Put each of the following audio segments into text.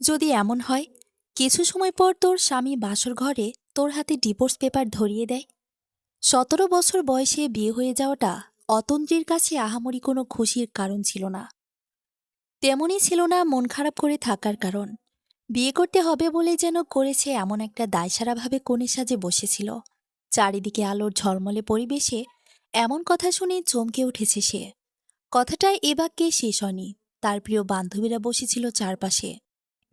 যদি এমন হয় কিছু সময় পর তোর স্বামী বাসর ঘরে তোর হাতে ডিভোর্স পেপার ধরিয়ে দেয়। 17 বছর বয়সে বিয়ে হয়ে যাওয়াটা অতন্দ্রীর কাছে আহামরি কোনো খুশির কারণ ছিল না। তেমনই ছিল না মন খারাপ করে থাকার কারণ। বিয়ে করতে হবে বলে যেন করেছে এমন একটা দায়সারাভাবে কনে সাজে বসেছিল। চারিদিকে আলোর ঝলমলে পরিবেশে এমন কথা শুনে চমকে উঠেছে সে। কথাটা এ বাক্যে শেষ হয়নি। তার প্রিয় বান্ধবীরা বসেছিল চারপাশে,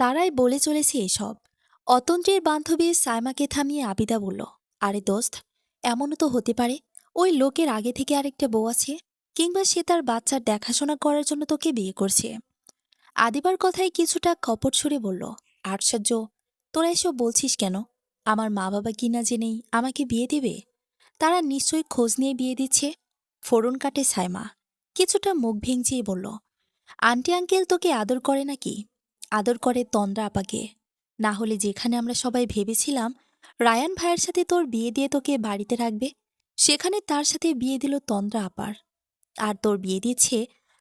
তারাই বলে চলেছে এসব। অতন্ত্রের বান্ধবী সাইমাকে থামিয়ে আবিদা বলল, আরে দোস্ত, এমনও তো হতে পারে ওই লোকের আগে থেকে আরেকটা বউ আছে, কিংবা সে তার বাচ্চার দেখাশোনা করার জন্য তোকে বিয়ে করছে। আদিবার কথায় কিছুটা কপট সুরে বলল, আশ্চর্য, তোরা এসব বলছিস কেন? আমার মা বাবা কিনা জেনেই আমাকে বিয়ে দেবে? তারা নিশ্চয়ই খোঁজ নিয়ে বিয়ে দিচ্ছে। ফোড়ন কাটে সাইমা, কিছুটা মুখ ভেঙচিয়ে বলল, আন্টি আঙ্কেল তোকে আদর করে নাকি? আদর করে তন্দ্রা আপাকে। না হলে যেখানে আমরা সবাই ভেবেছিলাম রায়ান ভাইয়ের সাথে তোর বিয়ে দিয়ে তোকে বাড়িতে রাখবে, সেখানে তার সাথে বিয়ে দিল তন্দ্রা আপার। আর তোর বিয়ে দিচ্ছে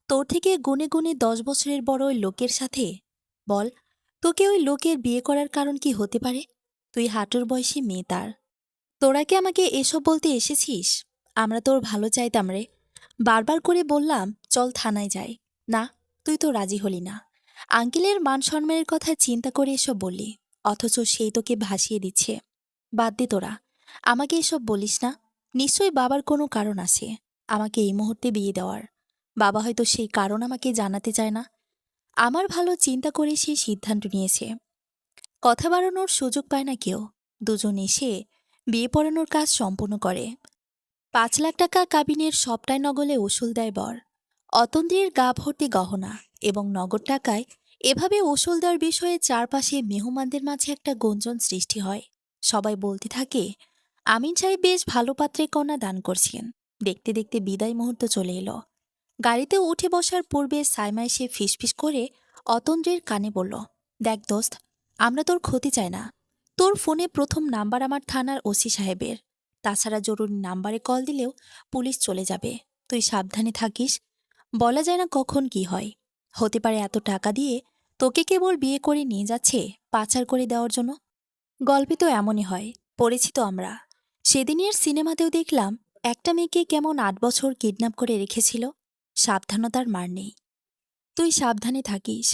তোর থেকে গুনে গুনে 10 বছরের বড় ওই লোকের সাথে। বল, তোকে ওই লোকের বিয়ে করার কারণ কি হতে পারে? তুই হাঁটুর বয়সী মেয়ে তার। তোরা কি আমাকে এসব বলতে এসেছিস? আমরা তোর ভালো চাইতাম রে। বারবার করে বললাম চল থানায় যাই, না, তুই তো রাজি হলি না। আঙ্কেলের মান সম্মানের কথা চিন্তা করে এসব বললি, অথচ সেই তোকে ভাসিয়ে দিচ্ছে। বাদ দে তোরা, আমাকে এসব বলিস না। নিশ্চয়ই বাবার কোনো কারণ আছে আমাকে এই মুহূর্তে বিয়ে দেওয়ার। বাবা হয়তো সেই কারণ আমাকে জানাতে চায় না। আমার ভালো চিন্তা করে সে সিদ্ধান্ত নিয়েছে। কথা বাড়ানোর সুযোগ পায় না কেউ। দুজন এসে বিয়ে পড়ানোর কাজ সম্পূর্ণ করে। 5 লাখ টাকা কাবিনের সবটাই নগলে উসুল দেয় বর। অতন্দ্রের গা ভর্তি গহনা এবং নগদ টাকায় এভাবে উসুল দেওয়ার বিষয়ে চারপাশে মেহমানদের মাঝে একটা গুঞ্জন সৃষ্টি হয়। সবাই বলতে থাকে, আমিন সাহেব বেশ ভালো পাত্রে কন্যা দান করছেন। দেখতে দেখতে বিদায় মুহূর্ত চলে এলো। গাড়িতে উঠে বসার পূর্বে সাইমা এসে ফিসফিস করে অতন্দ্রের কানে বলল, দেখ দোস্ত, আমরা তোর ক্ষতি চাই না। তোর ফোনে প্রথম নাম্বার আমার থানার ওসি সাহেবের। তাছাড়া জরুরি নাম্বারে কল দিলেও পুলিশ চলে যাবে। তুই সাবধানে থাকিস। বলা যায় না কখন কি হয়। হতে পারে এত টাকা দিয়ে তোকে কেবল বিয়ে করে নিয়ে যাচ্ছে পাচার করে দেওয়ার জন্য। গল্পে তো এমনই হয়, পড়েছি তো আমরা। সেদিনের সিনেমাতেও দেখলাম একটা মেয়েকে কেমন 8 বছর কিডন্যাপ করে রেখেছিল। সাবধানতার মার নেই। তুই সাবধানে থাকিস।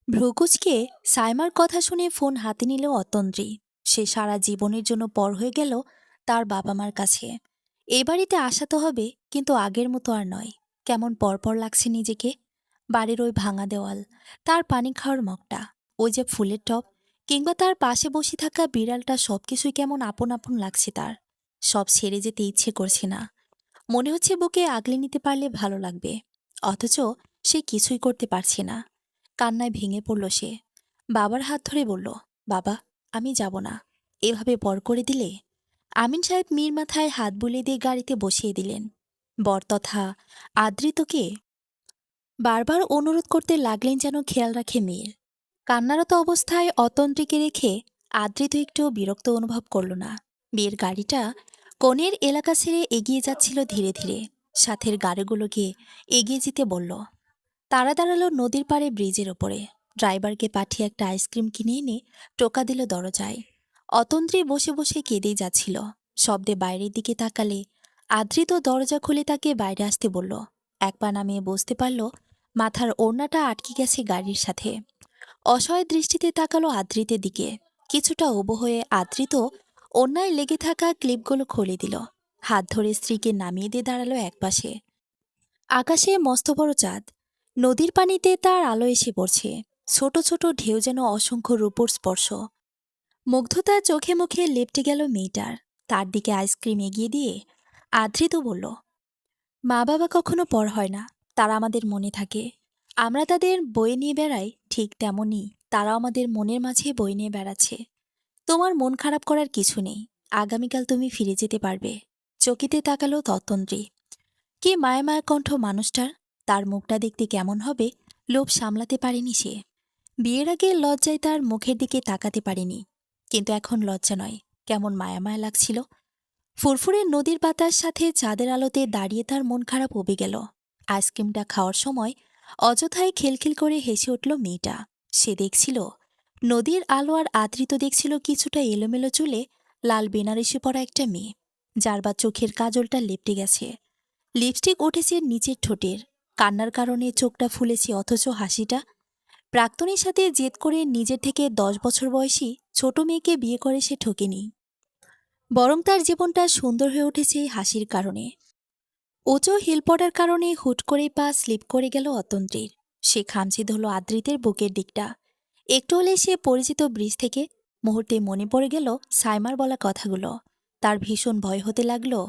ভ্রুকুচকে সাইমার কথা শুনে ফোন হাতে নিল অতন্দ্রী। সে সারা জীবনের জন্য পর হয়ে গেল তার বাবা মার কাছে। এ বাড়িতে আসা তো হবে, কিন্তু আগের মতো আর নয়। কেমন পরপর লাগছে নিজেকে। বাড়ির ওই ভাঙা দেওয়াল, তার পানি খাওয়ার মগটা, ওই যে ফুলের টব, কিংবা তার পাশে বসে থাকা বিড়ালটা, সবকিছুই কেমন আপন আপন লাগছে তার। সব ছেড়ে যেতে ইচ্ছে করছে না। মনে হচ্ছে বুকে আগলে নিতে পারলে ভালো লাগবে, অথচ সে কিছুই করতে পারছে না। কান্নায় ভেঙে পড়ল সে। বাবার হাত ধরে বলল, বাবা, আমি যাব না। এভাবে পর করে দিলে? আমিন সাহেব মীর মাথায় হাত বুলিয়ে দিয়ে গাড়িতে বসিয়ে দিলেন। বর তথা আদৃতকে বারবার অনুরোধ করতে লাগলেন যেন খেয়াল রাখে মেয়ের। কান্নারত অবস্থায় অতন্ত্রীকে রেখে আদৃত একটু বিরক্ত অনুভব করল না। বিয়ের গাড়িটা কনের এলাকা ছেড়ে এগিয়ে যাচ্ছিল ধীরে ধীরে। সাথের গাড়িগুলোকে এগিয়ে যেতে বলল। তারা দাঁড়ালো নদীর পাড়ে ব্রিজের ওপরে। ড্রাইভারকে পাঠিয়ে একটা আইসক্রিম কিনে এনে টোকা দিল দরজায়। অতন্ত্রী বসে বসে কেঁদেই যাচ্ছিল। শব্দে বাইরের দিকে তাকালে আদৃত দরজা খুলে তাকে বাইরে আসতে বলল। এক পা নামিয়ে বসতে পারল। মাথার ওড়নাটা আটকে গেছে গাড়ির সাথে। অসহায় দৃষ্টিতে তাকালো আদৃতের দিকে। কিছুটা উবু হয়ে আদৃত ওড়নায় লেগে থাকা ক্লিপগুলো খুলে দিল। হাত ধরে স্ত্রীকে নামিয়ে দিয়ে দাঁড়ালো একপাশে। আকাশে মস্ত বড় চাঁদ। নদীর পানিতে তার আলো এসে পড়ছে। ছোট ছোট ঢেউ যেন অসংখ্য রূপোর স্পর্শ। মুগ্ধতা চোখে মুখে লেপটে গেল মেয়েটার। তার দিকে আইসক্রিম এগিয়ে দিয়ে আদৃত বলল, মা বাবা কখনো পর হয় না, তারা আমাদের মনে থাকে। আমরা তাদের বয়ে নিয়ে বেড়াই, ঠিক তেমনই তারাও আমাদের মনের মাঝে বয়ে নিয়ে বেড়াচ্ছে। তোমার মন খারাপ করার কিছু নেই। আগামীকাল তুমি ফিরে যেতে পারবে। চকিতে তাকালো ততন্দ্রী। কি মায়া মায়া কণ্ঠ মানুষটার। তার মুখটা দেখতে কেমন হবে লোভ সামলাতে পারেনি সে। বিয়ের আগে লজ্জায় তার মুখের দিকে তাকাতে পারেনি, কিন্তু এখন লজ্জা নয়, কেমন মায়া মায়া লাগছিল। ফুরফুরে নদীর বাতাস সাথে চাঁদের আলোতে দাঁড়িয়ে তার মন খারাপ উবে গেল। আইসক্রিমটা খাওয়ার সময় অযথায় খিলখিল করে হেসে উঠল মেয়েটা। সে দেখছিল নদীর আলো আর আদ্রিত দেখছিল কিছুটা এলোমেলো চুলে লাল বেনারসি পরা একটা মেয়ে, যার বা চোখের কাজলটা লেপটে গেছে। লিপস্টিক উঠেছে নিচের ঠোঁটের। কান্নার কারণে চোখটা ফুলেছে, অথচ হাসিটা। প্রাক্তনীর সাথে জেদ করে নিজের থেকে 10 বছর বয়সী ছোট মেয়েকে বিয়ে করে সে ঠকেনি, বরং তার জীবনটা সুন্দর হয়ে উঠেছে এই হাসির কারণে। উঁচু হিল পড়ার কারণে হুট করে পা স্লিপ করে গেল অতন্ত্রীর। সে খামচে ধরল আদ্রিতের বুকের দিকটা। একটু হলে সে পরিচিত ব্রিজ থেকে। মুহূর্তে মনে পড়ে গেল সাইমার বলা কথাগুলো। তার ভীষণ ভয় হতে লাগলো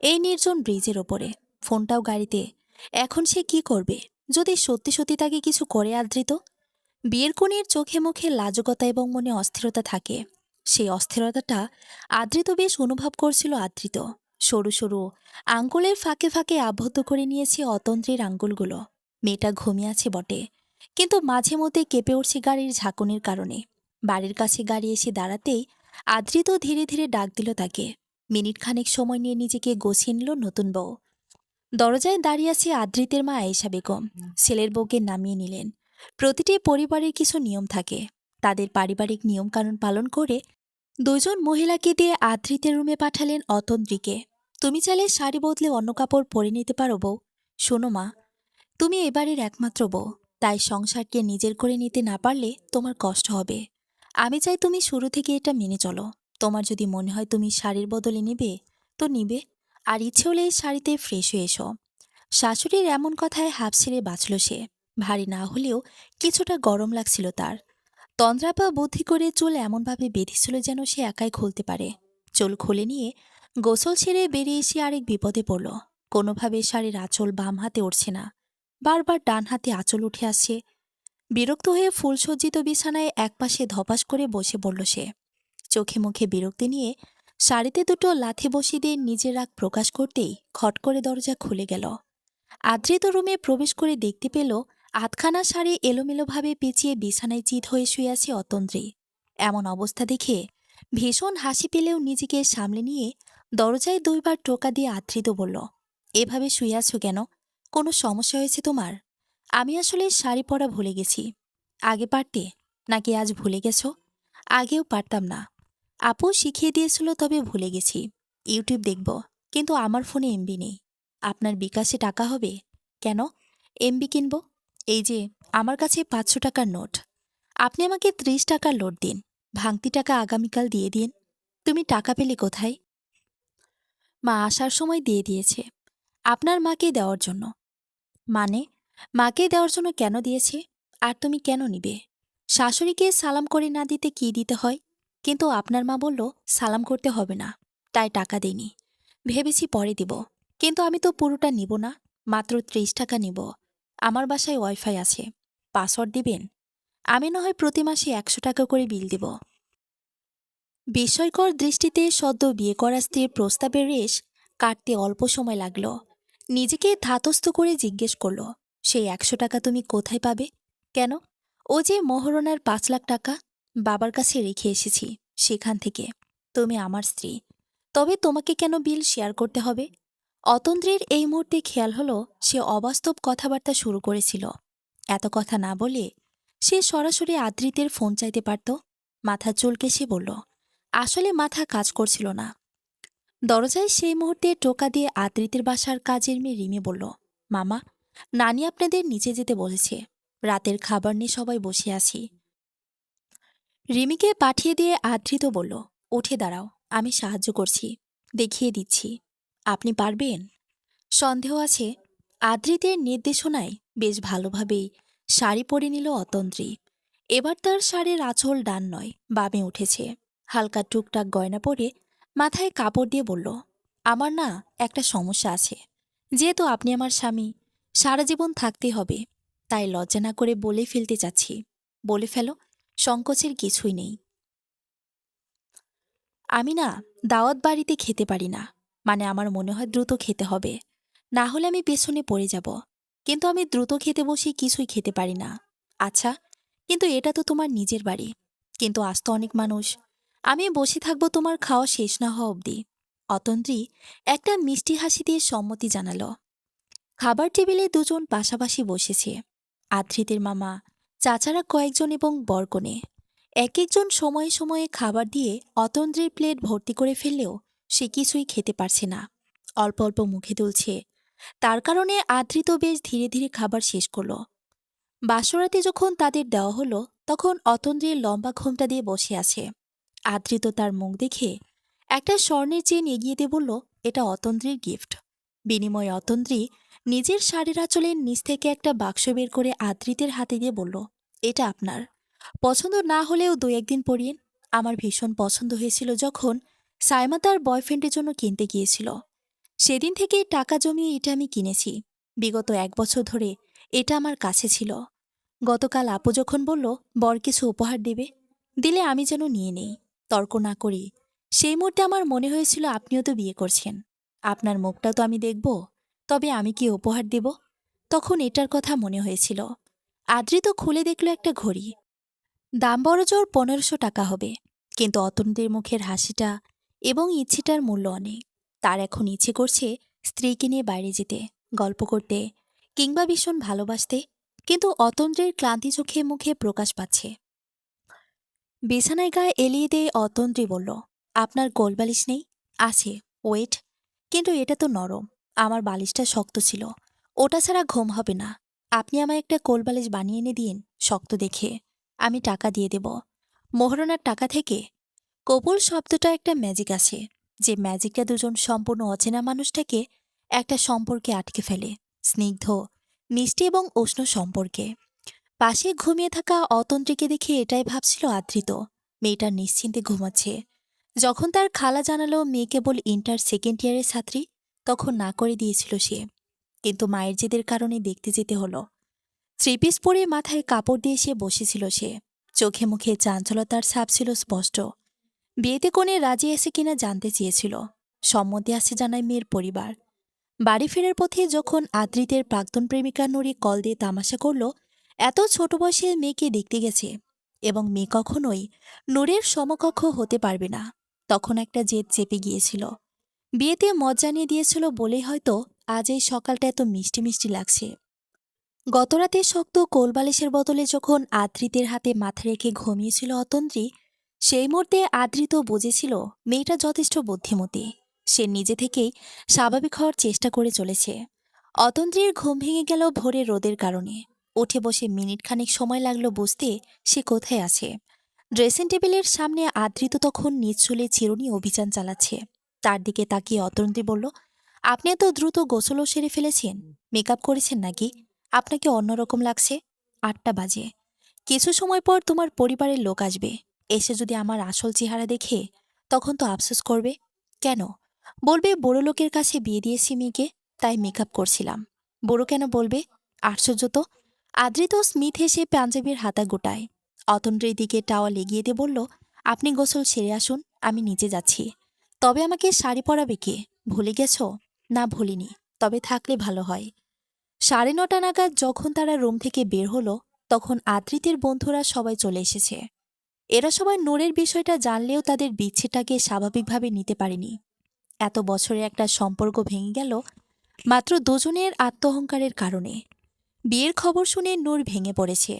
এই নির্জন ব্রিজের ওপরে, ফোনটাও গাড়িতে। এখন সে কি করবে যদি সত্যি সত্যি তাকে কিছু করে আদ্রিত? বিয়ের কনের চোখে মুখে লাজুকতা এবং মনে অস্থিরতা থাকে। সেই অস্থিরতাটা আদ্রিত বেশ অনুভব করছিল। আদ্রিত সরু সরু আঙ্গুলের ফাঁকে ফাঁকে আবদ্ধ করে নিয়েছে অতন্ত্রের আঙ্গুলগুলো। মেয়েটা ঘুমিয়ে আছে বটে, কিন্তু মাঝে মধ্যে কেঁপে উঠছে গাড়ির ঝাঁকুনির কারণে। বাড়ির কাছে গাড়ি এসে দাঁড়াতেই আদ্রিত ধীরে ধীরে ডাক দিল তাকে। মিনিট খানেক সময় নিয়ে নিজেকে গুছিয়ে নিল নতুন বউ। দরজায় দাঁড়িয়ে আছে আদ্রিতের মা আয়েশা বেগম। ছেলের বউকে নামিয়ে নিলেন। প্রতিটি পরিবারের কিছু নিয়ম থাকে। তাদের পারিবারিক নিয়মকানুন পালন করে দুজন মহিলাকে দিয়ে আদ্রিতের রুমে পাঠালেন অতন্ত্রীকে। তুমি চাইলে শাড়ি বদলে অন্য কাপড় পরে নিতে পারো বউ। শোনো মা, তুমি এবারের একমাত্র বউ, তাই সংসারকে নিজের করে নিতে না পারলে তোমার কষ্ট হবে। আমি চাই তুমি শুরু থেকে এটা মেনে চলো। তোমার যদি মনে হয় তুমি শাড়ির বদলে নিবে তো নিবে, আর ইচ্ছে হলে এই শাড়িতে ফ্রেশ হয়ে এসো। শাশুড়ির এমন কথায় হাঁপ ছেড়ে বাঁচল সে। ভারী না হলেও কিছুটা গরম লাগছিল তার। তন্দ্রাপা বুদ্ধি করে চুল এমনভাবে বেঁধেছিল যেন সে একাই খুলতে পারে। চুল খুলে নিয়ে গোসল ছেড়ে বেরিয়ে এসে আরেক বিপদে পড়ল। কোনোভাবে শাড়ির আঁচল বাম হাতে উঠছে না, বারবার ডান হাতে আঁচল উঠে আসছে। বিরক্ত হয়ে ফুলসজ্জিত বিছানায় একপাশে ধপাস করে বসে পড়ল সে। চোখে মুখে বিরক্তি নিয়ে শাড়িতে দুটো লাথি বসিয়ে দিয়ে নিজের রাগ প্রকাশ করতেই খট করে দরজা খুলে গেল। আদ্রিত রুমে প্রবেশ করে দেখতে পেল আধখানা শাড়ি এলোমেলোভাবে পেঁচিয়ে বিছানায় চিত হয়ে শুয়ে আছে অতন্ত্রী। এমন অবস্থা দেখে ভীষণ হাসি পেলেও নিজেকে সামলে নিয়ে দরজায় 2বার টোকা দিয়ে আদ্রিত বলল, এভাবে শুয়ে আছো কেন? কোনো সমস্যা হয়েছে তোমার? আমি আসলে শাড়ি পরা ভুলে গেছি। আগে পারতে, নাকি আজ ভুলে গেছো? আগেও পারতাম না, আপু শিখিয়ে দিয়েছিল, তবে ভুলে গেছি। ইউটিউব দেখব, কিন্তু আমার ফোনে এমবি নেই। আপনার বিকাশে টাকা হবে? কেন এমবি কিনব? এই যে আমার কাছে 500 টাকার নোট, আপনি আমাকে 30 টাকার লোড দিন, ভাঙতি টাকা আগামীকাল দিয়ে দিন। তুমি টাকা পেলে কোথায়? মা আসার সময় দিয়ে দিয়েছে। আপনার মাকে দেওয়ার জন্য। মানে? মাকে দেওয়ার জন্য কেন দিয়েছে? আর তুমি কেন নিবে? শাশুড়িকে সালাম করে না দিতে কি দিতে হয়? কিন্তু আপনার মা বলল সালাম করতে হবে না, তাই টাকা দেইনি। ভেবেছি পরে দিব, কিন্তু আমি তো পুরোটা নিব না, মাত্র 30 টাকা নিব। আমার বাসায় ওয়াইফাই আছে, পাসওয়ার্ড দিবেন? আমি না হয় প্রতি মাসে 100 টাকা করে বিল দিব। বিস্ময়কর দৃষ্টিতে সদ্য বিয়ে করা স্ত্রীর প্রস্তাবের রেশ কাটতে অল্প সময় লাগল। নিজেকে ধাতস্থ করে জিজ্ঞেস করল, সেই 100 টাকা তুমি কোথায় পাবে? কেন? ও যে মহারণার 5 লাখ টাকা বাবার কাছে রেখে এসেছি, সেখান থেকে। তুমি আমার স্ত্রী, তবে তোমাকে কেন বিল শেয়ার করতে হবে? অতন্দ্রের এই মুহূর্তে খেয়াল হলো সে অবাস্তব কথাবার্তা শুরু করেছিল। এত কথা না বলে সে সরাসরি আদ্রিতের ফোন চাইতে পারত। মাথা চুলকে সে বলল, আসলে মাথা কাজ করছিল না। দরজায় সেই মুহূর্তে টোকা দিয়ে আদ্রিতের বাসার কাজের মেয়ে রিমি বলল, মামা, নানি আপনাদের নিচে যেতে বলেছে, রাতের খাবার নিয়ে সবাই বসে আছি। রিমিকে পাঠিয়ে দিয়ে আদ্রিত বলল, উঠে দাঁড়াও, আমি সাহায্য করছি, দেখিয়ে দিচ্ছি। আপনি পারবেন? সন্দেহ আছে। আদ্রিতের নির্দেশনায় বেশ ভালোভাবেই শাড়ি পরে নিল অতন্ত্রী। এবার তার শাড়ির আঁচল ডান নয় বামে উঠেছে। হালকা টুকটাক গয়না পরে মাথায় কাপড় দিয়ে বলল, আমার না একটা সমস্যা আছে। যেহেতু আপনি আমার স্বামী, সারা জীবন থাকতে হবে, তাই লজ্জা না করে বলে ফেলতে চাচ্ছি। বলে ফেলো, সংকোচের কিছুই নেই। আমি না দাওয়াত বাড়িতে খেতে পারি না, মানে আমার মনে হয় দ্রুত খেতে হবে, না হলে আমি পেছনে পড়ে যাব। কিন্তু আমি দ্রুত খেতে বসে কিছুই খেতে পারি না। আচ্ছা, কিন্তু এটা তো তোমার নিজের বাড়ি, কিন্তু আজ তো অনেক মানুষ, আমি বসে থাকবো তোমার খাওয়া শেষ না হওয়া অবধি। অতন্ত্রী একটা মিষ্টি হাসি দিয়ে সম্মতি জানালো। খাবার টেবিলে দুজন পাশাপাশি বসেছে, আদ্রিতের মামা, চাচারা কয়েকজন এবং বরকনে। এক একজন সময়ে সময়ে খাবার দিয়ে অতন্দ্রের প্লেট ভর্তি করে ফেললেও সে কিছুই খেতে পারছে না। অল্প অল্প মুখে তুলছে। তার কারণে আদ্রিত বেশ ধীরে ধীরে খাবার শেষ করলো। বাসরাতে যখন তাদের দেওয়া হলো, তখন অতন্দ্রের লম্বা ঘোমটা দিয়ে বসে আছে। আদ্রিত তার মুখ দেখে একটা স্বর্ণের চেন এগিয়ে দিয়ে বলল, এটা অতন্দ্রের গিফট। বিনিময়ে অতন্দ্রী নিজের শাড়ির আঁচলের নিচ থেকে একটা বাক্স বের করে আদ্রিতের হাতে দিয়ে বলল, এটা আপনার। পছন্দ না হলেও ২-১ দিন পরিয়েন। আমার ভীষণ পছন্দ হয়েছিল যখন সাইমা তার বয়ফ্রেন্ডের জন্য কিনতে গিয়েছিল। সেদিন থেকেই টাকা জমিয়ে এটা আমি কিনেছি। বিগত ১ বছর ধরে এটা আমার কাছে ছিল। গতকাল আপু যখন বলল বর কিছু উপহার দেবে, দিলে আমি যেন নিয়ে নেই, তর্ক না করি। সেই মুহূর্তে আমার মনে হয়েছিল আপনিও তো বিয়ে করছেন, আপনার মুখটা তো আমি দেখব, তবে আমি কি উপহার দেব? তখন এটার কথা মনে হয়েছিল। আদ্রিত খুলে দেখল একটা ঘড়ি। দাম বড়জোর ১৫০০ টাকা হবে। কিন্তু অতন্দ্রের মুখের হাসিটা এবং ইচ্ছেটার মূল্য অনেক। তার এখন ইচ্ছে করছে স্ত্রীকে নিয়ে বাইরে যেতে, গল্প করতে, কিংবা ভীষণ ভালোবাসতে। কিন্তু অতন্দ্রের ক্লান্তি চোখে মুখে প্রকাশ পাচ্ছে। বিছানায় গায়ে এলিয়ে দিয়ে অতন্দ্রী বলল, আপনার কোলবালিশ নেই? আছে, ওয়েট। কিন্তু এটা তো নরম, আমার বালিশটা শক্ত ছিল, ওটা ছাড়া ঘুম হবে না। আপনি আমায় একটা কোলবালিশ বানিয়ে এনে দিন, শক্ত দেখে। আমি টাকা দিয়ে দেব, মোহরণার টাকা থেকে। কবুল শব্দটা একটা ম্যাজিক আছে, যে ম্যাজিকটা দুজন সম্পূর্ণ অচেনা মানুষটাকে একটা সম্পর্কে আটকে ফেলে, স্নিগ্ধ, মিষ্টি এবং উষ্ণ সম্পর্কে। পাশে ঘুমিয়ে থাকা অতন্ত্রীকে দেখে এটাই ভাবছিল আদ্রিত। মেয়েটা নিশ্চিন্তে ঘুমাচ্ছে। যখন তার খালা জানালো মেয়ে কেবল ইন্টার সেকেন্ড ইয়ারের ছাত্রী, তখন না করে দিয়েছিল সে। কিন্তু মায়ের জেদের কারণে দেখতে যেতে হলো। থ্রিপিস পরে মাথায় কাপড় দিয়ে সে বসেছিল সে। চোখে মুখে চাঞ্চলতার ছাপ ছিল স্পষ্ট। বিয়েতে কোণে রাজি এসে কিনা জানতে চেয়েছিল। সম্মতি আছে জানায় মেয়ের পরিবার। বাড়ি ফেরার পথে যখন আদ্রিতের প্রাক্তন প্রেমিকা নুরি কল দিয়ে তামাশা করল এত ছোট বয়সে মেয়েকে দেখতে গেছে এবং মেয়ে কখনোই নূরের সমকক্ষ হতে পারবে না, তখন একটা জেদ চেপে গিয়েছিল। বিয়েতে মত জানিয়ে দিয়েছিল বলেই হয়তো আজ এই সকালটা এত মিষ্টি মিষ্টি লাগছে। গতরাতে শক্ত কোলবালিশের বদলে যখন আদ্রিতের হাতে মাথা রেখে ঘুমিয়েছিল অতন্দ্রী, সেই মুহূর্তে আদ্রিত বুঝেছিল মেয়েটা যথেষ্ট বুদ্ধিমতী। সে নিজে থেকেই স্বাভাবিক হওয়ার চেষ্টা করে চলেছে। অতন্দ্রীর ঘুম ভেঙে গেল ভোরের রোদের কারণে। উঠে বসে মিনিট খানিক সময় লাগলো বুঝতে সে কোথায় আছে। ড্রেসিং টেবিলের সামনে আদ্রিত তখন নিজ চুলে চিরুনি অভিযান চালাচ্ছে। তার দিকে তাকিয়ে অতন্দ্রী বলল, আপনি এত দ্রুত গোসলও সেরে ফেলেছেন? মেকআপ করেছেন নাকি? আপনাকে অন্যরকম লাগছে। ৮টা বাজে। কিছু সময় পর তোমার পরিবারের লোক আসবে। এসে যদি আমার আসল চেহারা দেখে, তখন তো আফসোস করবে। কেন? বলবে বড় লোকের কাছে বিয়ে দিয়েছি মেয়েকে, তাই মেকআপ করছিলাম। বড় কেন বলবে? আশ্চর্য তো। আদ্রিত স্মিথ হেসে পাঞ্জাবির হাতা গোটায়। অতন্দ্রের দিকে টাওয়াল এগিয়ে দিয়ে বলল, আপনি গোসল সেরে আসুন, আমি নিচে যাচ্ছি। তবে আমাকে শাড়ি পরাবে কে? ভুলে গেছ? না ভুলিনি, তবে থাকলে ভালো হয়। ৯:৩০ নাগাদ যখন তারা রুম থেকে বের হলো, তখন আদ্রিতের বন্ধুরা সবাই চলে এসেছে। এরা সবাই নূরের বিষয়টা জানলেও তাদের বিচ্ছেদটাকে স্বাভাবিকভাবে নিতে পারেনি। এত বছরের একটা সম্পর্ক ভেঙে গেল মাত্র দুজনের আত্মহংকারের কারণে। বিয়ের খবর শুনে নূর ভেঙে পড়েছে।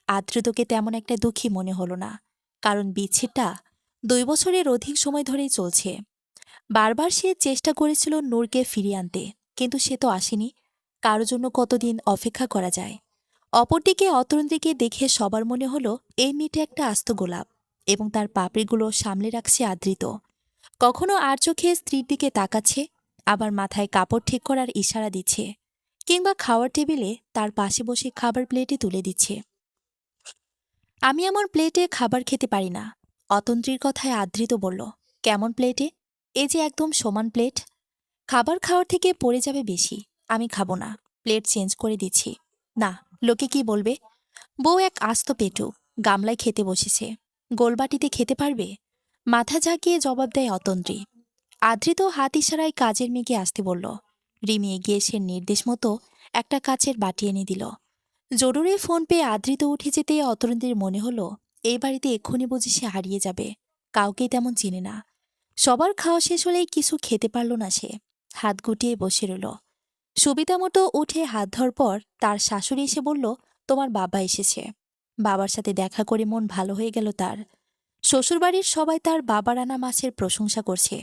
আদ্রিতকে তেমন একটা দুঃখী মনে হলো না, কারণ বিচ্ছেদটা ২ বছরের অধিক সময় ধরেই চলছে। বারবার সে চেষ্টা করেছিল নূরকে ফিরিয়ে আনতে, কিন্তু সে তো আসেনি। কারো জন্য কতদিন অপেক্ষা করা যায়? অপরদিকে অতন্দ্রীকে দেখে সবার মনে হলো এই মেয়েটা একটা আস্ত গোলাপ, এবং তার পাপড়িগুলো সামলে রাখছে আদ্রিত। কখনো আর চোখে স্ত্রীর দিকে তাকাচ্ছে, আবার মাথায় কাপড় ঠিক করার ইশারা দিচ্ছে, কিংবা খাওয়ার টেবিলে তার পাশে বসে খাবার প্লেটে তুলে দিচ্ছে। আমি আমার প্লেটে খাবার খেতে পারি না, অতন্ত্রীর কথায় আদ্রিত বলল। কেমন প্লেটে? এই যে একদম সমান প্লেট। খাবার খাওয়ার থেকে পড়ে যাবে বেশি। আমি খাবো না, প্লেট চেঞ্জ করে দিচ্ছি। না, লোকে কি বলবে? বউ এক আস্ত পেটু, গামলায় খেতে বসেছে, গোলবাটিতে খেতে পারবে? মাথা ঝাঁকিয়ে জবাব দেয় অতন্ত্রী। আদ্রিত হাত ইশারায় কাজের মেয়েকে আসতে বলল। রিমি এগিয়ে এসে নির্দেশ মতো একটা কাচের বাটি এনে দিল। জরুরি ফোন পেয়ে আদ্রিত উঠে যেতে অতন্ত্রীর মনে হলো এই বাড়িতে এক্ষুনি বুঝি সে হারিয়ে যাবে। কাউকেই তেমন চিনে না। সবার খাওয়া শেষ হলেই কিছু খেতে পারল না সে। হাত গুটিয়ে বসে রইল। সুবিধা মতো উঠে হাত ধর পর তার শাশুড়ি এসে বলল, তোমার বাবা এসেছে। বাবার সাথে দেখা করে মন ভালো হয়ে গেল তার। শ্বশুরবাড়ির সবাই তার বাবার আনা মাছের প্রশংসা করছে।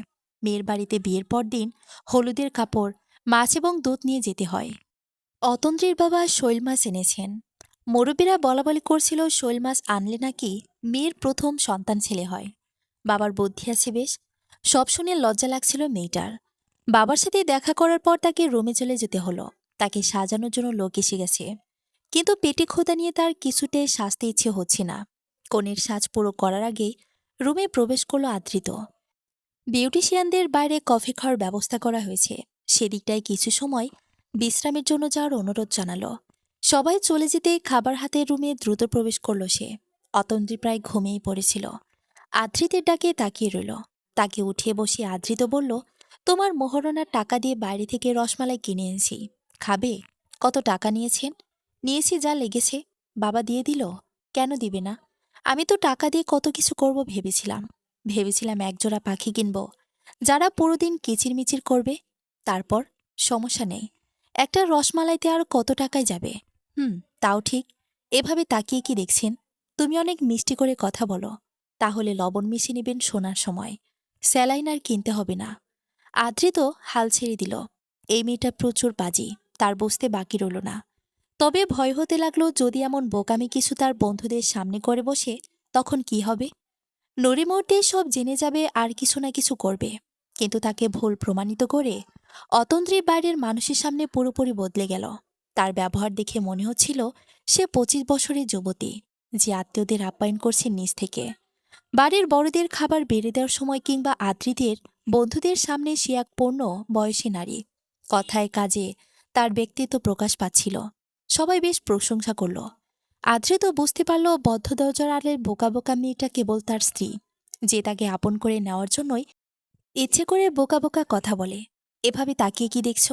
মেয়ের বাড়িতে বিয়ের পর দিন হলুদের কাপড়, মাছ এবং দুধ নিয়ে যেতে হয়। অতন্দ্রের বাবা শৈল মাছ এনেছেন। মুরব্বীরা বলাবলি করছিল শৈল মাছ আনলে নাকি মেয়ের প্রথম সন্তান ছেলে হয়। বাবার বুদ্ধি আছে বেশ। সব শুনে লজ্জা লাগছিল মেয়েটার। বাবার সাথে দেখা করার পর তাকে রুমে চলে যেতে হলো। তাকে সাজানোর জন্য লোক এসে গেছে। কিন্তু পেটে ক্ষুধা নিয়ে তার কিছুতে সাজতে ইচ্ছে হচ্ছে না। কনের সাজ পুরো করার আগেই রুমে প্রবেশ করল আদৃত। বিউটিশিয়ানদের বাইরে কফি খাওয়ার ব্যবস্থা করা হয়েছে। সেদিকটায় কিছু সময় বিশ্রামের জন্য যাওয়ার অনুরোধ জানালো। সবাই চলে যেতে খাবার হাতের রুমে দ্রুত প্রবেশ করল সে। অতন্দ্রী প্রায় ঘুমিয়েই পড়েছিল। আদৃতের ডাকে তাকিয়ে রইল। তাকে উঠিয়ে বসিয়ে আদৃত বলল, তোমার মোহরণার টাকা দিয়ে বাইরে থেকে রসমালাই কিনে এনেছি, খাবে? কত টাকা নিয়েছেন? নিয়েছি যা লেগেছে। বাবা দিয়ে দিল? কেন দিবে না? আমি তো টাকা দিয়ে কত কিছু করব ভেবেছিলাম একজোড়া পাখি কিনব, যারা পুরোদিন কিচিরমিচির করবে। তারপর সমস্যা নেই, একটা রসমালাইতে আর কত টাকায় যাবে? হুম, তাও ঠিক। এভাবে তাকিয়ে কি দেখছেন? তুমি অনেক মিষ্টি করে কথা বলো। তাহলে লবণ মিশিয়ে নেবেন শোনার সময়। স্যালাইন আর কিনতে হবে না। আদৃত হাল ছেড়ে দিল। এই মেয়েটা প্রচুর বাজি, তার বুঝতে বাকি রইল না। তবে ভয় হতে লাগলো যদি এমন বোকামি কিছু তার বন্ধুদের সামনে করে বসে, তখন কি হবে? নড়ি মুহূর্তে সব জেনে যাবে আর কিছু না কিছু করবে। কিন্তু তাকে ভুল প্রমাণিত করে অতন্দ্রী বাইরের মানুষের সামনে পুরোপুরি বদলে গেল। তার ব্যবহার দেখে মনে হচ্ছিল সে 25 বছরের যুবতী, যে আত্মীয়দের আপ্যায়ন করছে নিজ থেকে। বাড়ির বড়দের খাবার বেড়ে দেওয়ার সময় কিংবা আদৃতের বন্ধুদের সামনে সে এক পূর্ণ বয়সী নারী। কথায় কাজে তার ব্যক্তিত্ব প্রকাশ পাচ্ছিল। সবাই বেশ প্রশংসা করল। আদৃত বুঝতে পারল বদ্ধ দরজার আলের বোকা বোকা মেয়েটা কেবল তার স্ত্রী, যে তাকে আপন করে নেওয়ার জন্যই ইচ্ছে করে বোকা বোকা কথা বলে। এভাবে তাকিয়ে কি দেখছ?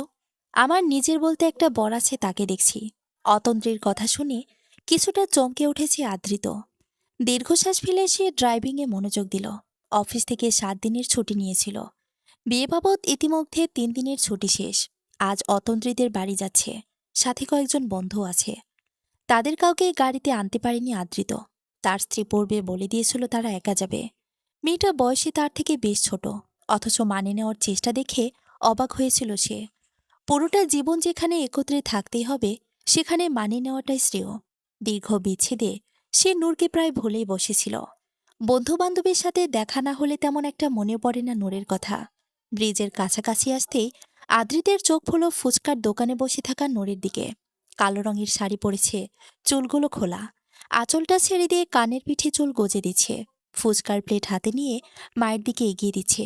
আমার নিজের বলতে একটা বর আছে, তাকে দেখছি। অতন্ত্রীর কথা শুনে কিছুটা চমকে উঠেছে আদৃত। দীর্ঘশ্বাস ফেলে সে ড্রাইভিংয়ে মনোযোগ দিল। অফিস থেকে 7 দিনের ছুটি নিয়েছিল। বিয়ে বাবদ ইতিমধ্যে 3 দিনের ছুটি শেষ। আজ অতন্ত্রীদের বাড়ি যাচ্ছে। সাথে কয়েকজন বন্ধু আছে। তাদের কাউকে গাড়িতে আনতে পারেনি আদৃত। তার স্ত্রী পূর্বে বলে দিয়েছিল তারা একা যাবে। মেয়েটা বয়সে তার থেকে বেশ ছোট, অথচ মানিয়ে নেওয়ার চেষ্টা দেখে অবাক হয়েছিল সে। পুরোটা জীবন যেখানে একত্রে থাকতেই হবে, সেখানে মানিয়ে নেওয়াটাই শ্রেয়। দীর্ঘ বিচ্ছেদে সে নূরকে প্রায় ভুলেই বসেছিল। বন্ধুবান্ধবের সাথে দেখা না হলে তেমন একটা মনে পড়ে না নূরের কথা। ব্রিজের কাছাকাছি আসতেই আদৃতের চোখ হলো ফুচকার দোকানে বসে থাকা নূরের দিকে। কালো রঙের শাড়ি পরেছে, চুলগুলো খোলা। আঁচলটা ছেড়ে দিয়ে কানের পিঠে চুল গজে দিচ্ছে। ফুচকার প্লেট হাতে নিয়ে মায়ের দিকে এগিয়ে দিচ্ছে।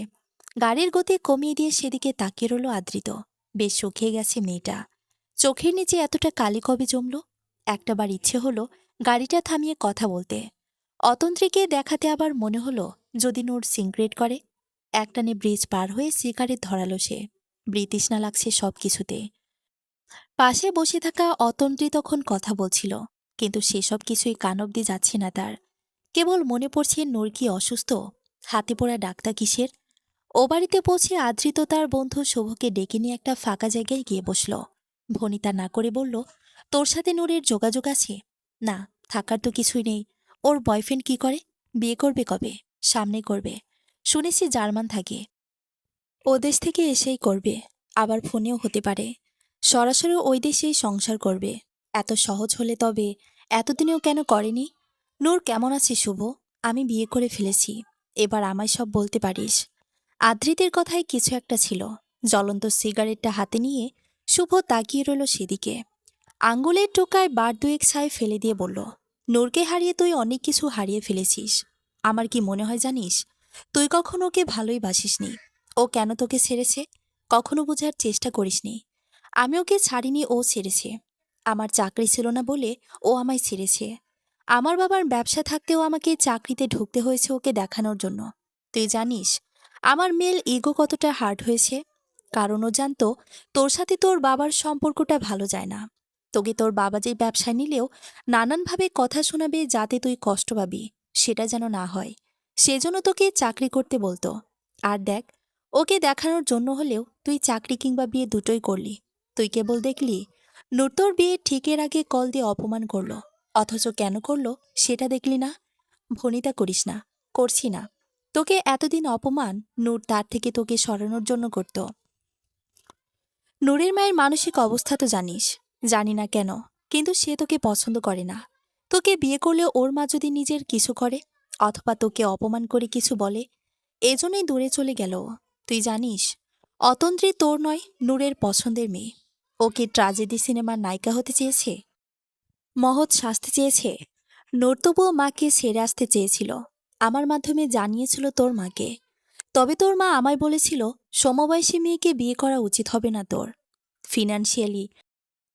গাড়ির গতি কমিয়ে দিয়ে সেদিকে তাকিয়ে রইল আদৃত। বেশ শুকিয়ে গেছে মেয়েটা। চোখের নিচে এতটা কালি কবে জমল? একটাবার ইচ্ছে হলো গাড়িটা থামিয়ে কথা বলতে। অতন্ত্রীকে দেখাতে আবার মনে হলো যদি নূর সিগারেট করে। একটানে ব্রিজ পার হয়ে সিগারেট ধরালো সে। বৃতৃষ্ণা লাগছে সব কিছুতে। পাশে বসে থাকা অতন্ত্রী তখন কথা বলছিল, কিন্তু সেসব কিছুই কান অব্দি যাচ্ছে না তার। কেবল মনে পড়ছে নূর কি অসুস্থ, হাতে পড়া ডাক্তার কিসের। ও বাড়িতে পৌঁছে আদৃত তার বন্ধু শুভকে ডেকে নিয়ে একটা ফাঁকা জায়গায় গিয়ে বসল। ভনিতা না করে বলল, তোর সাথে নূরের যোগাযোগ আছে? না, থাকার তো কিছুই নেই। ওর বয়ফ্রেন্ড কি করে? বিয়ে করবে কবে? সামনে করবে। শুনেছি জার্মান থাকে। ও দেশ থেকে এসেই করবে। আবার ফোনেও হতে পারে। সরাসরি ওই দেশেই সংসার করবে। এত সহজ হলে তবে এতদিনেও কেন করেনি? নূর কেমন আছে শুভ? আমি বিয়ে করে ফেলেছি। এবার আমায় সব বলতে পারিস। আদৃতের কথায় কিছু একটা ছিল। জ্বলন্ত সিগারেটটা হাতে নিয়ে শুভ তাকিয়ে রইল সেদিকে। আঙ্গুলের টোকায় বার দুয়েক ছাই ফেলে দিয়ে বলল, নূরকে হারিয়ে তুই অনেক কিছু হারিয়ে ফেলেছিস। আমার কি মনে হয় জানিস? তুই কখনো ওকে ভালোই বাসিসনি। ও কেন তোকে ছেড়েছে কখনো বোঝার চেষ্টা করিসনি। আমি ওকে ছাড়িনি, ও ছেড়েছে। আমার চাকরি ছিল না বলে ও আমায় ছেড়েছে। আমার বাবার ব্যবসা থাকতেও আমাকে চাকরিতে ঢুকতে হয়েছে ওকে দেখানোর জন্য। তুই জানিস আমার মেল ইগো কতটা হার্ড হয়েছে? কারণ ও জানতো তোর সাথে তোর বাবার সম্পর্কটা ভালো যায় না। তোকে তোর বাবা যে ব্যবসায় নিলেও নানানভাবে কথা শোনাবে যাতে তুই কষ্ট পাবি, সেটা যেন না হয়। সেজন্য তোকে চাকরি করতে বলতো। আর দেখ, ওকে দেখানোর জন্য হলেও তুই চাকরি কিংবা বিয়ে দুটোই করলি। তুই কেবল দেখলি নূর তোর বিয়ে ঠিকের আগে কল দিয়ে অপমান করলো। অথচ কেন করলো সেটা দেখলি না? ভনিতা করিস না। করছি না। তোকে এতদিন অপমান নূর তার থেকে তোকে সরানোর জন্য করত। নূরের মায়ের মানসিক অবস্থা তো জানিস। জানি না কেন, কিন্তু সে তোকে পছন্দ করে না। তোকে বিয়ে করলে ওর মা যদি নিজের কিছু করে অথবা তোকে অপমান করে কিছু বলে, এজন্যই দূরে চলে গেল ও। তুই জানিস, অতন্ত্রী তোর নয়, নূরের পছন্দের মেয়ে। ও কি ট্র্যাজেডি সিনেমার নায়িকা হতে চেয়েছে? মহৎ শাস্তি চেয়েছে? নূর তবুও মাকে ছেড়ে আসতে চেয়েছিল। আমার মাধ্যমে জানিয়েছিল তোর মাকে। তবে তোর মা আমায় বলেছিল, সমবয়সী মেয়েকে বিয়ে করা উচিত হবে না তোর। ফিনান্সিয়ালি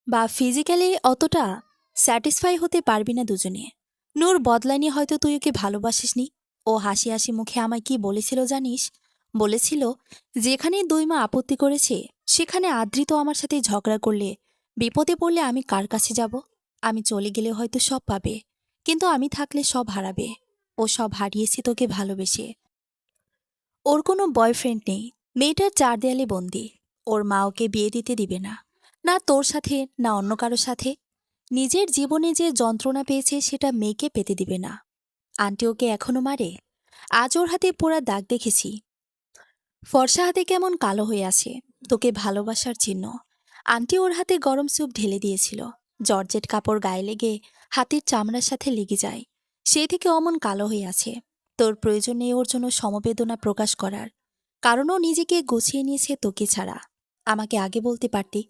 বা ফিজিক্যালি অতটা স্যাটিসফাই হতে পারবি না দুজনে। নূর বদলায়নি, হয়তো তুই ওকে ভালোবাসিসনি। ও হাসি হাসি মুখে আমায় কি বলেছিল জানিস? বলেছিল, যেখানেই দুই মা আপত্তি করেছে সেখানে আদ্রিত আমার সাথে ঝগড়া করলে, বিপদে পড়লে আমি কার কাছে যাব? আমি চলে গেলে হয়তো সব পাবে, কিন্তু আমি থাকলে সব হারাবে। ও সব হারিয়েছে তোকে ভালোবেসে। ওর কোনো বয়ফ্রেন্ড নেই। মেয়েটার চার দেয়ালে বন্দি। ওর মা ওকে বিয়ে দিতে দিবে না, না তোর সাথে না অন্য কারো সাথে। নিজের জীবনে যে যন্ত্রণা পেয়েছে সেটা মেয়েকে পেতে দিবে না। আন্টি ওকে এখনো মারে। আজ ওর হাতে পোড়া দাগ দেখেছি। ফর্সা হাতে কেমন কালো হয়ে আছে। তোকে ভালোবাসার চিহ্ন। আন্টি ওর হাতে গরম স্যুপ ঢেলে দিয়েছিল। জর্জেট কাপড় গায়ে লেগে হাতের চামড়ার সাথে লেগে যায়, সেই থেকে অমন কালো হয়ে আছে। তোর প্রয়োজন নেই ওর জন্য সমবেদনা প্রকাশ করার, কারণ ও নিজেকে গুছিয়ে নিয়েছে তোকে ছাড়া। আমাকে আগে বলতে পারতি।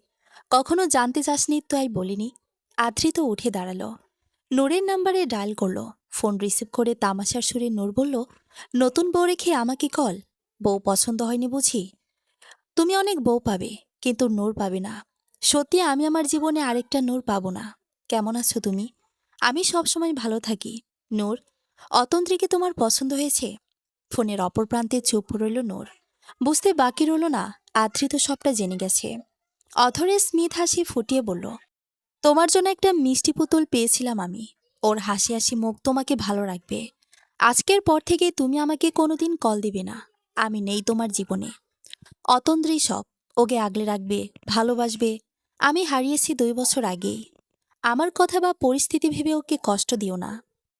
কখনো জানতে চাসনি তাই বলিনি। আদ্রিত উঠে দাঁড়ালো। নূরের নাম্বারে ডায়াল করলো। ফোন রিসিভ করে তামাশার সুরে নূর বলল, নতুন বউ রেখে আমাকে কল? বউ পছন্দ হয়নি বুঝি? তুমি অনেক বউ পাবে, কিন্তু নূর পাবে না। সত্যি আমি আমার জীবনে আরেকটা নূর পাবো না। কেমন আছো তুমি? আমি সবসময় ভালো থাকি। নূর, অতন্ত্রীকে তোমার পছন্দ হয়েছে? ফোনের অপর প্রান্তে চুপ রইল নূর। বুঝতে বাকি রইল না, আদ্রিত সবটা জেনে গেছে। অধরে স্মিথ হাসি ফুটিয়ে বলল, তোমার জন্য একটা মিষ্টি পুতুল পেয়েছিলাম আমি। ওর হাসি হাসি মুখ তোমাকে ভালো রাখবে। আজকের পর থেকে তুমি আমাকে কোনোদিন কল দিবে না। আমি নেই তোমার জীবনে। অতন্দ্রী সব। ওকে আগলে রাখবে, ভালোবাসবে। আমি হারিয়েছি 2 বছর আগেই। আমার কথা বা পরিস্থিতি ভেবে ওকে কষ্ট দিও না।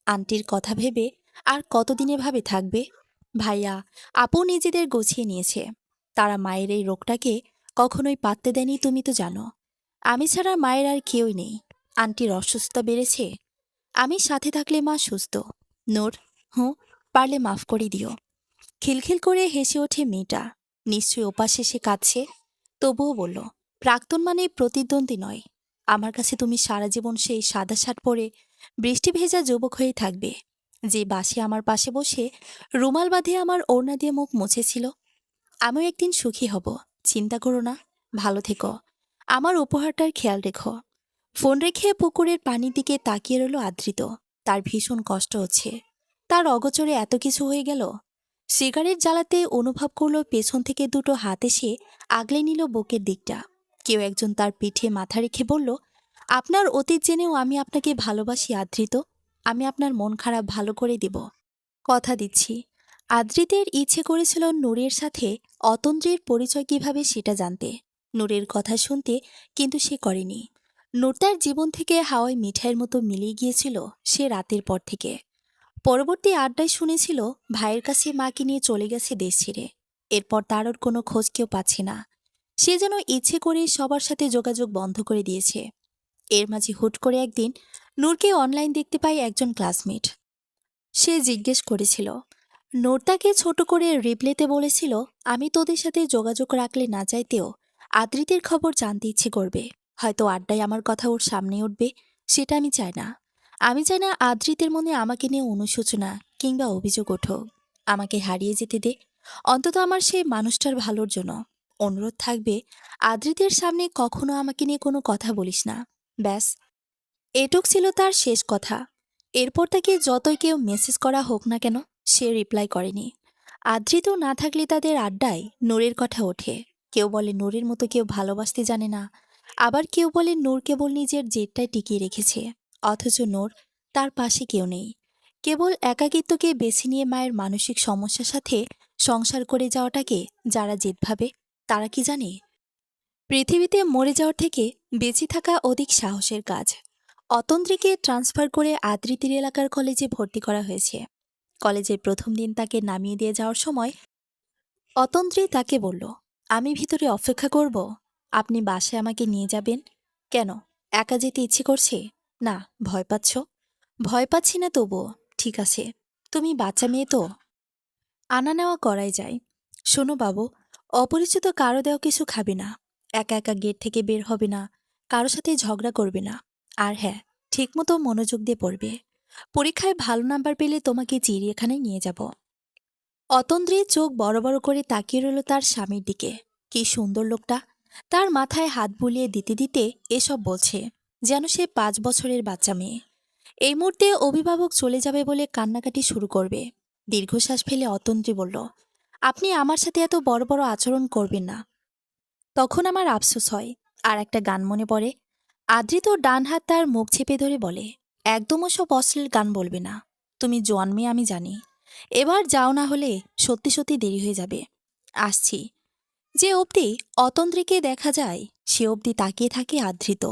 আন্টির কথা ভেবে আর কতদিন এভাবে থাকবে? ভাইয়া, আপু নিজেদের গুছিয়ে নিয়েছে। তারা মায়ের এই রোগটাকে কখনোই পাত্তে দেয়নি, তুমি তো জানো। আমি ছাড়া মায়ের আর কেউই নেই। আন্টির অসুস্থতা বেড়েছে। আমি সাথে থাকলে মা সুস্থ। নূর, হুঁ, পারলে মাফ করে দিও। খিলখিল করে হেসে ওঠে মেয়েটা। নিশ্চয়ই ওপাশে সে কাঁদছে। তবুও বলল, প্রাক্তন মানে প্রতিদ্বন্দ্বী নয়। আমার কাছে তুমি সারা জীবন সেই সাদা শার্ট পরে বৃষ্টি ভেজা যুবক হয়েই থাকবে, যে বাসে আমার পাশে বসে রুমাল বাঁধে আমার ওড়না দিয়ে মুখ মুছেছিল। আমিও একদিন সুখী হব। চিন্তা করো না। ভালো থেকো। আমার উপহারটার খেয়াল রেখো। ফোন রেখে পুকুরের পানির দিকে তাকিয়ে রইল আদ্রিত। তার ভীষণ কষ্ট হচ্ছে। তার অগোচরে এত কিছু হয়ে গেল। সিগারেট জ্বালাতে অনুভব করলো পেছন থেকে দুটো হাত এসে আগলে নিল বুকের দিকটা। কেউ একজন তার পিঠে মাথা রেখে বলল, আপনার অতীত জেনেও আমি আপনাকে ভালোবাসি আদ্রিত। আমি আপনার মন খারাপ ভালো করে দেব। কথা দিচ্ছি। আদ্রিতের ইচ্ছে করেছিল নূরের সাথে অতন্দ্রের পরিচয় কিভাবে সেটা জানতে, নূরের কথা শুনতে, কিন্তু সে করেনি। নূর তার জীবন থেকে হাওয়ায় মিঠাইয়ের মতো মিলিয়ে গিয়েছিল সে রাতের পর থেকে। পরবর্তী আড্ডায় শুনেছিল ভাইয়ের কাছে মাকে নিয়ে চলে গেছে দেশ ছেড়ে। এরপর তার ওর কোনো খোঁজ কেউ পাচ্ছে না। সে যেন ইচ্ছে করে সবার সাথে যোগাযোগ বন্ধ করে দিয়েছে। এর মাঝে হুট করে একদিন নূরকে অনলাইন দেখতে পায় একজন ক্লাসমেট। সে জিজ্ঞেস করেছিল, নূর তাকে ছোট করে রিপ্লেতে বলেছিল, আমি তোদের সাথে যোগাযোগ রাখলে না চাইতেও আদ্রিতের খবর জানতে ইচ্ছে করবে। হয়তো আড্ডায় আমার কথা ওর সামনে উঠবে। সেটা আমি চাই না। আমি চাই না আদ্রিতের মনে আমাকে নিয়ে অনুশোচনা কিংবা অভিযোগ ওঠুক। আমাকে হারিয়ে যেতে দে, অন্তত আমার সেই মানুষটার ভালোর জন্য। অনুরোধ থাকবে, আদ্রিতের সামনে কখনো আমাকে নিয়ে কোনো কথা বলিস না। ব্যাস, এটুক ছিল তার শেষ কথা। এরপর তাকে যতই কেউ মেসেজ করা হোক না কেন, সে রিপ্লাই করেনি। আদ্রিত না থাকলে তাদের আড্ডায় নূরের কথা ওঠে। কেউ বলে নূরের মতো কেউ ভালোবাসতে জানে না। আবার কেউ বলে নূর কেবল নিজের জেদটাই টিকিয়ে রেখেছে। অথচ নূর, তার পাশে কেউ নেই। কেবল একাকিত্বকে বেছে নিয়ে মায়ের মানসিক সমস্যার সাথে সংসার করে যাওয়াটাকে যারা জেদ ভাবে, তারা কি জানে, পৃথিবীতে মরে যাওয়ার থেকে বেঁচে থাকা অধিক সাহসের কাজ। অতন্দ্রীকে ট্রান্সফার করে আদ্রিতির এলাকার কলেজে ভর্তি করা হয়েছে। কলেজের প্রথম দিন তাকে নামিয়ে দিয়ে যাওয়ার সময় অতন্দ্রী তাকে বলল, আমি ভিতরে অপেক্ষা করব, আপনি বাসায় আমাকে নিয়ে যাবেন। কেন, একা যেতে ইচ্ছে করছে? না। ভয় পাচ্ছ? ভয় পাচ্ছি না, তবুও ঠিক আছে, তুমি বাচ্চা মেয়ে তো, আনা নেওয়া করাই যায়। শোনো বাবু, অপরিচিত কারো দেওয়া কিছু খাবে না, একা একা গেট থেকে বের হবে না, কারো সাথে ঝগড়া করবে না। আর হ্যাঁ, ঠিকমতো মনোযোগ দিয়ে পড়বে। পরীক্ষায় ভালো নাম্বার পেলে তোমাকে চিড়িয়াখানায় নিয়ে যাব। অতন্দ্রী চোখ বড় বড় করে তাকিয়ে রইল তার স্বামীর দিকে। কি সুন্দর লোকটা! তার মাথায় হাত বুলিয়ে দিতে দিতে এসব বলছে, যেন সে 5 বছরের বাচ্চা মেয়ে। এই মুহূর্তে অভিভাবক চলে যাবে বলে কান্নাকাটি শুরু করবে। দীর্ঘশ্বাস ফেলে অতন্দ্রী বলল, আপনি আমার সাথে এত বড় বড় আচরণ করবেন না, তখন আমার আফসোস হয়। আর একটা গান মনে পড়ে। আদ্রিত ডান হাত তার মুখ চেপে ধরে বলে, একদম ওসব অশ্লীল গান বলবে না, তুমি জোয়ান মেয়ে আমি জানি। এবার যাও, না হলে সত্যি সত্যি দেরি হয়ে যাবে। আসছি। যে অবধি অতন্দ্রীকে দেখা যায় সে অবধি তাকিয়ে থাকে আদ্রিত।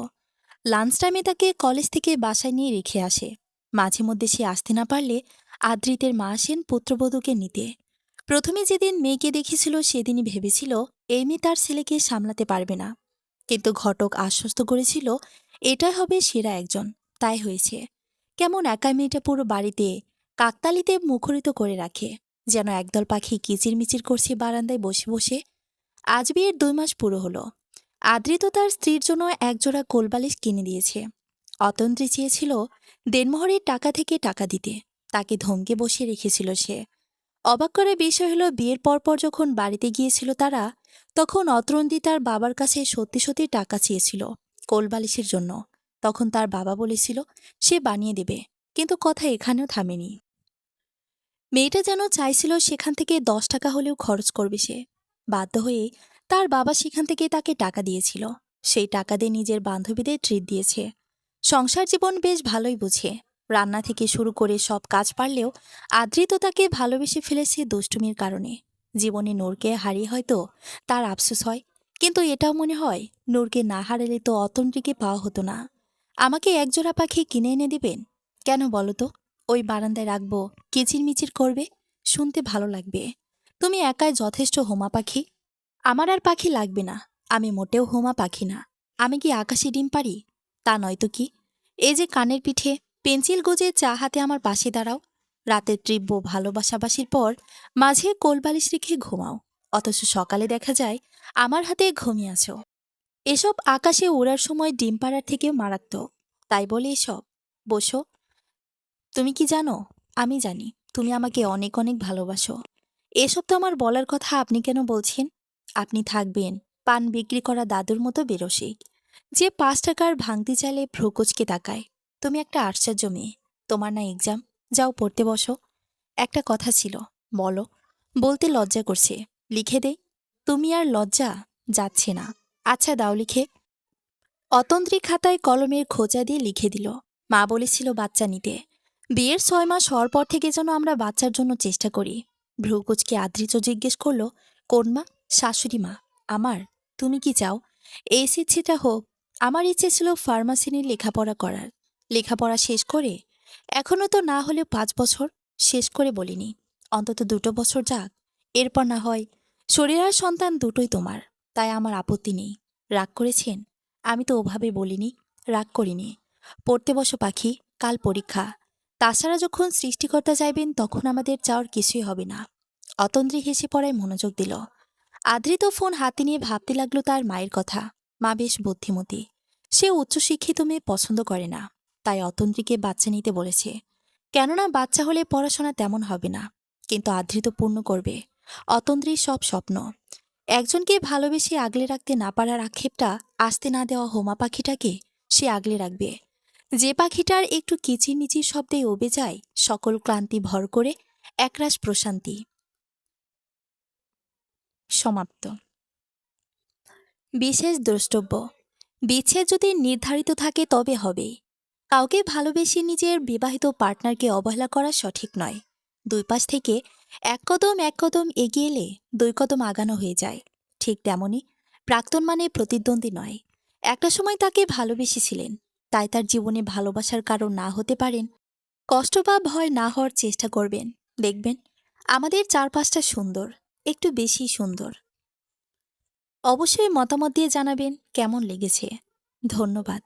লাঞ্চ টাইমে তাকে কলেজ থেকে বাসায় নিয়ে রেখে আসে। মাঝে মধ্যে সে আসতে না পারলে আদ্রিতের মা আসেন পুত্রবধূকে নিতে। প্রথমে যেদিন মেয়েকে দেখেছিল সেদিনই ভেবেছিল এই মেয়ে তার ছেলেকে সামলাতে পারবে না, কিন্তু ঘটক আশ্বস্ত করেছিল এটাই হবে সেরা একজন। তাই হয়েছে। কেমন একা মেয়েটা পুরো বাড়িতে কাকতালিতে মুখরিত করে রাখে, যেন একদল পাখি কিচিরমিচির করছে বারান্দায় বসে বসে। আজ বিয়ের 2 মাস পুরো হলো। আদ্রিত তার স্ত্রীর জন্য একজোড়া কোলবালিশ কিনে দিয়েছে। অতন্ত্রী চেয়েছিল দেনমোহরের টাকা থেকে টাকা দিতে, তাকে ধমকে বসিয়ে রেখেছিল সে। অবাক করার বিষয় হলো, বিয়ের পরপর যখন বাড়িতে গিয়েছিল তারা, তখন অতরন্দি তার বাবার কাছে সত্যি সত্যি টাকা চেয়েছিল কোলবালিশের জন্য। তখন তার বাবা বলেছিল সে বানিয়ে দেবে, কিন্তু কথা এখানেও থামেনি। মেয়েটা যেন চাইছিল সেখান থেকে 10 টাকা হলেও খরচ করবে সে। বাধ্য হয়ে তার বাবা সেখান থেকে তাকে টাকা দিয়েছিল। সেই টাকা দিয়ে নিজের বান্ধবীদের ট্রিট দিয়েছে। সংসার জীবন বেশ ভালোই বুঝে। রান্না থেকে শুরু করে সব কাজ পারলেও আদ্রিত তাকে ভালোবেসে ফেলেছে দুষ্টুমির কারণে। জীবনে নূরকে হারিয়ে হয়তো তার আফসোস হয়, কিন্তু এটাও মনে হয় নূরকে না হারালে তো অতন্ত্রীকে পাওয়া হতো না। আমাকে একজোড়া পাখি কিনে এনে দিবেন? কেন বলো তো? ওই বারান্দায় রাখবো, কিচিরমিচির করবে, শুনতে ভালো লাগবে। তুমি একাই যথেষ্ট হোমা পাখি। আমার আর পাখি লাগবে না, আমি মোটেও হোমা পাখি না। আমি কি আকাশে ডিম পারি? তা নয়তো কি। এই যে কানের পিঠে পেন্সিল গুজে চা হাতে আমার পাশে দাঁড়াও, রাতের তীব্র ভালোবাসাবাসির পর মাঝে কোলবালিশ রেখে ঘুমাও, অথচ সকালে দেখা যায় আমার হাতে ঘুমিয়ে আছো। এসব আকাশে ওড়ার সময় ডিম পাড়ার থেকেও মারাত্মক। তাই বলে এসব। বসো। তুমি কি জানো? আমি জানি তুমি আমাকে অনেক অনেক ভালোবাসো। এসব তো আমার বলার কথা, আপনি কেন বলছেন? আপনি থাকবেন পান বিক্রি করা দাদুর মতো বেরসিক, যে 5 টাকার ভাঙতি চাইলে ভ্রুকুচকে তাকায়। তুমি একটা আশ্চর্য মেয়ে। তোমার না এক্সাম? যাও পড়তে বসো। একটা কথা ছিল, বলো। বলতে লজ্জা করছে, লিখে দেই? তুমি আর লজ্জা যাচ্ছে না। আচ্ছা দাও লিখে। অতন্ত্রী খাতায় কলমের খোঁচা দিয়ে লিখে দিল, মা বলেছিল বাচ্চা নিতে। বিয়ের 6 মাস হওয়ার পর থেকে যেন আমরা বাচ্চার জন্য চেষ্টা করি। ভ্রুকুচকে আদ্রিত জিজ্ঞেস করল, কোন মা? শাশুড়ি মা। আমার? তুমি কি চাও? এই ইচ্ছেটা হোক। আমার ইচ্ছে ছিল ফার্মাসি নিয়ে লেখাপড়া করার। লেখাপড়া শেষ করে, এখনো তো না হলেও 5 বছর শেষ করে বলিনি, অন্তত 2 বছর যাক, এরপর না হয়। শরীর আর সন্তান দুটোই তোমার, তাই আমার আপত্তি নেই। রাগ করেছেন? আমি তো ওভাবে বলিনি, রাগ করিনি। পড়তে বসো পাখি, কাল পরীক্ষা। তাছাড়া যখন সৃষ্টিকর্তা চাইবেন তখন আমাদের চাওয়ার কিছুই হবে না। অতন্দ্রী হেসে পড়ায় মনোযোগ দিল। আদ্রিত ফোন হাতে নিয়ে ভাবতে লাগলো তার মায়ের কথা। মা বেশ বুদ্ধিমতী। সে উচ্চশিক্ষিত মেয়ে পছন্দ করে না, তাই অতন্ত্রীকে বাচ্চা নিতে বলেছে। কেননা বাচ্চা হলে পড়াশোনা তেমন হবে না, কিন্তু আদ্রিত পূর্ণ করবে অতন্ত্রীর সব স্বপ্ন। একজনকে ভালোবেসে আগলে রাখতে না পারার আক্ষেপটা আসতে না দেওয়া হোমা পাখিটাকে সে আগলে রাখবে, যে পাখিটার একটু কিচিরমিচির শব্দে উবে যায় সকল ক্লান্তি ভর করে একরাশ প্রশান্তি। সমাপ্ত। বিশেষ দ্রষ্টব্য: বিচ্ছেদ যদি নির্ধারিত থাকে তবে হবেই। কাউকে ভালোবেসে নিজের বিবাহিত পার্টনারকে অবহেলা করা সঠিক নয়। দুই পাশ থেকে এক কদম এক কদম এগিয়ে এলে 2 কদম আগানো হয়ে যায়। ঠিক তেমনি প্রাক্তন মানে প্রতিদ্বন্দ্বী নয়। একটা সময় তাকে ভালোবেসেছিলেন, তাই তার জীবনে ভালোবাসার কারণ না হতে পারেন, কষ্ট বা ভয় না হওয়ার চেষ্টা করবেন। দেখবেন আমাদের চারপাশটা সুন্দর, একটু বেশি সুন্দর। অবশ্যই মতামত দিয়ে জানাবেন কেমন লেগেছে। ধন্যবাদ।